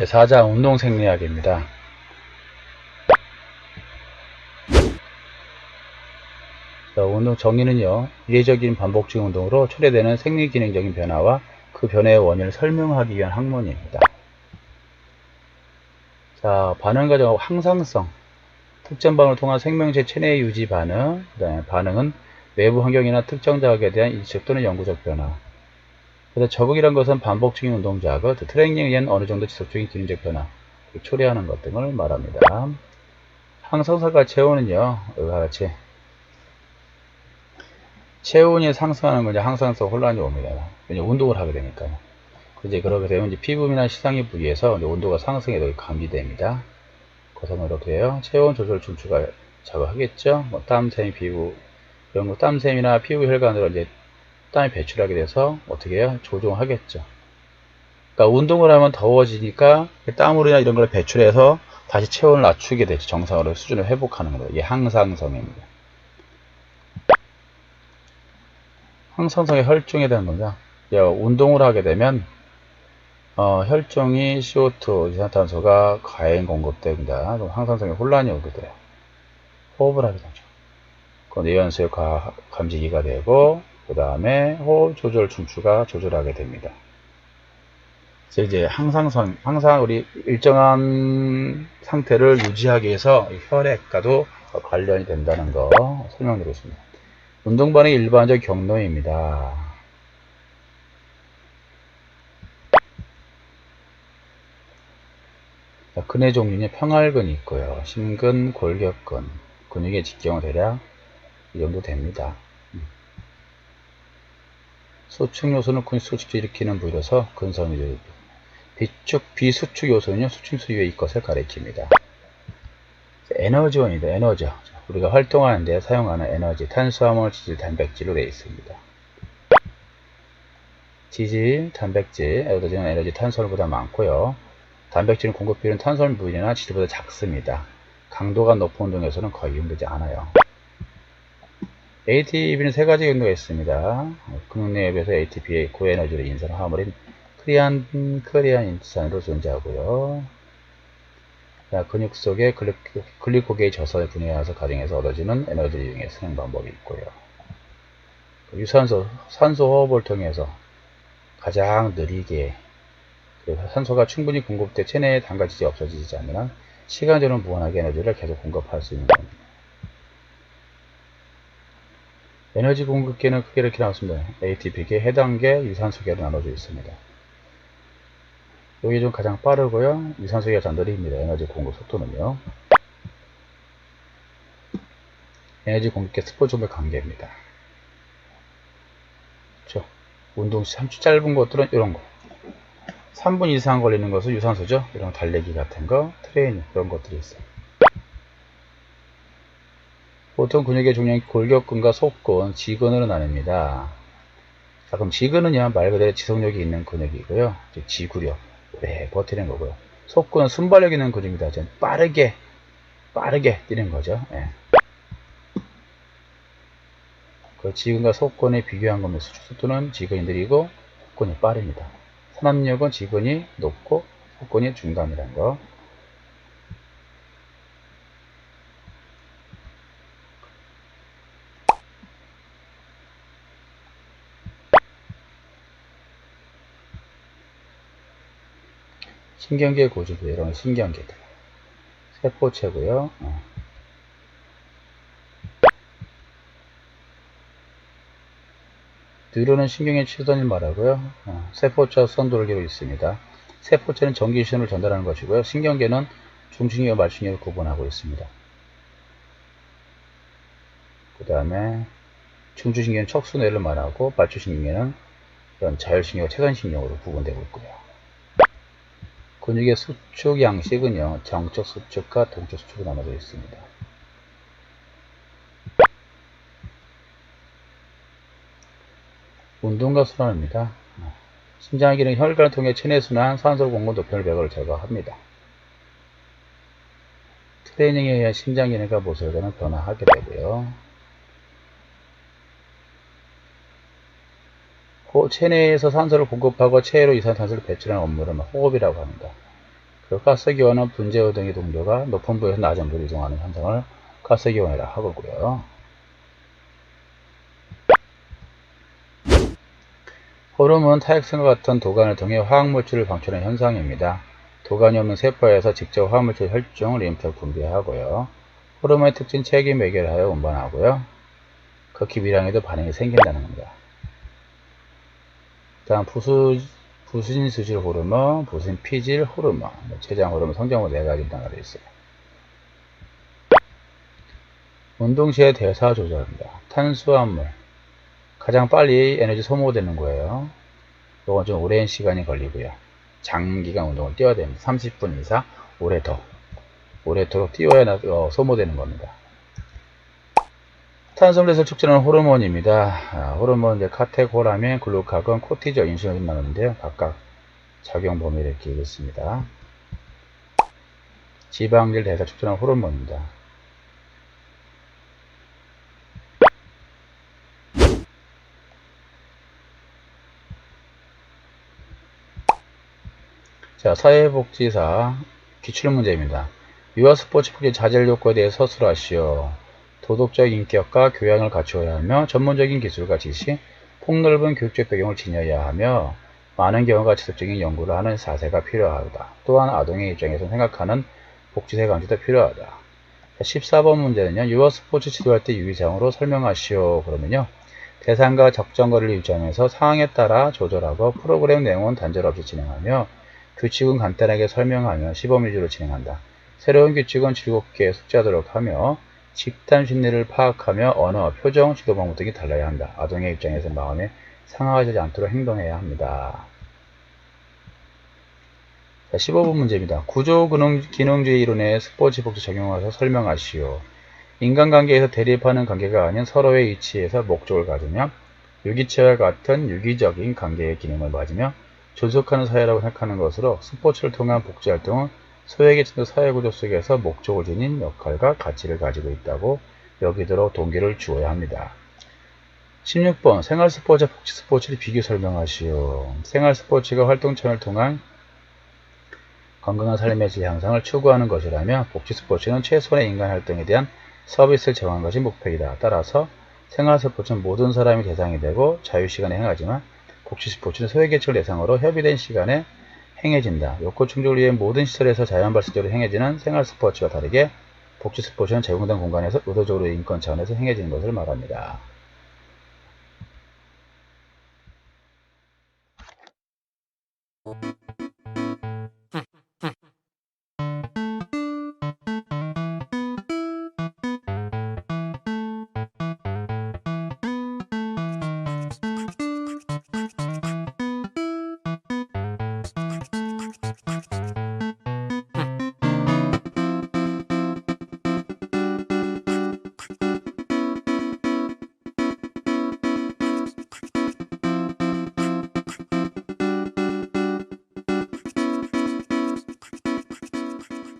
제4장 운동생리학입니다. 운동 정의는요, 이례적인 반복적인 운동으로 초래되는 생리기능적인 변화와 그 변화의 원인을 설명하기 위한 학문입니다. 자, 반응 과정 항상성. 특정 반응을 통한 생명체 체내 유지 반응. 그다음에 반응은 외부 환경이나 특정 자극에 대한 인식 또는 영구적 변화. 그래서 적응이란 것은 반복적인 운동 자극, 트레이닝에 의한 어느 정도 지속적인 기능적 변화, 초래하는 것 등을 말합니다. 항상성과 체온은요, 이와 같이 체온이 상승하는 건 이제 항상성 혼란이 옵니다. 왜냐면 운동을 하게 되니까요. 이제 그렇게 되면 이제 피부나 시상의 부위에서 온도가 상승해도 감지됩니다. 그래서 이렇게 해요. 체온 조절 중추가 작용하겠죠. 뭐 땀샘, 피부 이런 거 땀샘이나 피부 혈관으로 이제 땀이 배출하게 돼서 어떻게 해요? 조종하겠죠. 그러니까 운동을 하면 더워지니까 땀으로나 이런 걸 배출해서 다시 체온을 낮추게 되죠. 정상으로 수준을 회복하는 거예요. 이게 항상성입니다. 항상성의 혈중에 대한 거죠. 운동을 하게 되면 혈중이 CO2, 이산탄소가 과잉 공급됩니다. 그럼 항상성에 혼란이 오게 돼요. 호흡을 하게 되죠. 그건 뇌연수의 감지기가 되고, 그 다음에 호흡 조절 중추가 조절하게 됩니다. 이제 항상 우리 일정한 상태를 유지하기 위해서 혈액과도 관련이 된다는 거 설명드리겠습니다. 운동 반응의 일반적 경로입니다. 근의 종류는 평활근이 있고요. 심근, 골격근, 근육의 직경은 대략 이 정도 됩니다. 수축 요소는 근육 수축을 일으키는 부위로서 근섬유, 비수축 요소는요, 수축 이외의 것을 가리킵니다. 에너지원이다. 에너지. 우리가 활동하는데 사용하는 에너지, 탄수화물, 지질, 단백질로 되어 있습니다. 지질, 단백질, 에너지 탄수화물보다 많고요. 단백질은 공급비율은 탄수화물 부위나 지질보다 작습니다. 강도가 높은 운동에서는 거의 이용되지 않아요. ATP는 세 가지 경로가 있습니다. 근육 내에 비해서 ATP의 고에너지로 인산화 화물인 크레아닌산으로 존재하고요. 근육 속에 글리코게이 저선을 분해해서 가정에서 얻어지는 에너지를 이용해 쓰는 방법이 있고요. 유산소, 산소 호흡을 통해서 가장 느리게 산소가 충분히 공급돼 체내에 담가지지 없어지지 않으면 시간적으로 무한하게 에너지를 계속 공급할 수 있는 겁니다. 에너지 공급계는 크게 이렇게 나왔습니다. ATP계, 해당계, 유산소계로 나눠져 있습니다. 여기 좀 가장 빠르고요. 유산소계가 잘 느립니다. 에너지 공급 속도는요. 에너지 공급계 스포츠의 관계입니다. 그렇죠? 운동 시 아주 짧은 것들은 이런 거. 3분 이상 걸리는 것은 유산소죠. 이런 달리기 같은 거, 트레이닝 이런 것들이 있어요. 보통 근육의 종류는 골격근과 속근, 지근으로 나뉩니다. 자, 그럼 지근은요, 말 그대로 지속력이 있는 근육이고요. 지구력, 오래 버티는 거고요. 속근은 순발력 있는 근육입니다. 빠르게 뛰는 거죠. 예. 그 지근과 속근에 비교한 겁니다. 속도는 지근이 느리고 속근이 빠릅니다. 산압력은 지근이 높고 속근이 중간이라는 거. 신경계 구조도 이런 신경계들. 세포체고요. 뉴런은 신경의 취선을 말하고요. 세포체와 선돌기로 있습니다. 세포체는 전기신호를 전달하는 것이고요. 신경계는 중추신경과 말신경을 구분하고 있습니다. 그 다음에 중추신경은 척수뇌를 말하고 말초신경은 이런 자율신경과 체관신경으로 구분되고 있고요. 근육의 수축 양식은요, 정적 수축과 동적 수축으로 나눠져 있습니다. 운동과 순환입니다. 심장의 기능 혈관을 통해 체내 순환, 산소 공급, 노폐물 배출을 제거합니다. 트레이닝에 의한 심장 기능과 모세혈관은 변화하게 되고요. 체내에서 산소를 공급하고 체외로 이산탄소를 배출하는 업무를 호흡이라고 합니다. 그리고 가스기원은 분재호 등의 동료가 높은 부에서 낮은 부로 이동하는 현상을 가스기원이라 하고요. 호르몬은 타액성과 같은 도관을 통해 화학물질을 방출하는 현상입니다. 도관이 없는 세포에서 직접 화학물질 혈중, 림프를 분비하고요. 호르몬의 특징 체계 매개하여 운반하고요. 극히 미량에도 반응이 생긴다는 겁니다. 다음 부신수질 호르몬, 부신 피질 호르몬, 췌장 호르몬, 성장 호르몬 4가지 나눠져 있어요. 운동 시에 대사 조절입니다. 탄수화물 가장 빨리 에너지 소모되는 거예요. 이건 좀 오랜 시간이 걸리고요. 장기간 운동을 뛰어야 됩니다. 30분 이상 오래도록 뛰어야 소모되는 겁니다. 탄성레스를 촉진하는 호르몬입니다. 호르몬 이제 카테콜라민, 글루카곤, 코티졸, 인슐린 나오는데요. 각각 작용 범위를 이렇게 있습니다. 지방질 대사 촉진하는 호르몬입니다. 자, 사회복지사 기출문제입니다. 유아스포츠 폭력 자질 요건에 대해 서술하시오. 도덕적 인격과 교양을 갖추어야 하며 전문적인 기술과 지식, 폭넓은 교육적 배경을 지녀야 하며 많은 경우가 지속적인 연구를 하는 자세가 필요하다. 또한 아동의 입장에서 생각하는 복지세 강조도 필요하다. 14번 문제는요. 유아스포츠 지도할 때 유의사항으로 설명하시오. 그러면요. 대상과 적정 거리를 유지하면서 상황에 따라 조절하고 프로그램 내용은 단절 없이 진행하며 규칙은 간단하게 설명하며 시범 위주로 진행한다. 새로운 규칙은 즐겁게 숙지하도록 하며 집단 심리를 파악하며 언어, 표정, 지도 방법 등이 달라야 한다. 아동의 입장에서 마음에 상하지 않도록 행동해야 합니다. 자, 15번 문제입니다. 구조기능주의 이론의 스포츠 복지 적용해서 설명하시오. 인간관계에서 대립하는 관계가 아닌 서로의 이치에서 목적을 가지며 유기체와 같은 유기적인 관계의 기능을 맞으며 존속하는 사회라고 생각하는 것으로 스포츠를 통한 복지활동은 소외계층 사회구조 속에서 목적을 지닌 역할과 가치를 가지고 있다고 여기도록 동기를 주어야 합니다. 16번 생활스포츠와 복지스포츠를 비교 설명하시오. 생활스포츠가 활동체를 통한 건강한 삶의 질 향상을 추구하는 것이라며 복지스포츠는 최소한의 인간활동에 대한 서비스를 제공하는 것이 목표이다. 따라서 생활스포츠는 모든 사람이 대상이 되고 자유시간에 행하지만 복지스포츠는 소외계층을 대상으로 협의된 시간에 행해진다. 욕구 충족을 위해 모든 시설에서 자연발생적으로 행해지는 생활스포츠와 다르게 복지스포츠는 제공된 공간에서 의도적으로 인권 차원에서 행해지는 것을 말합니다.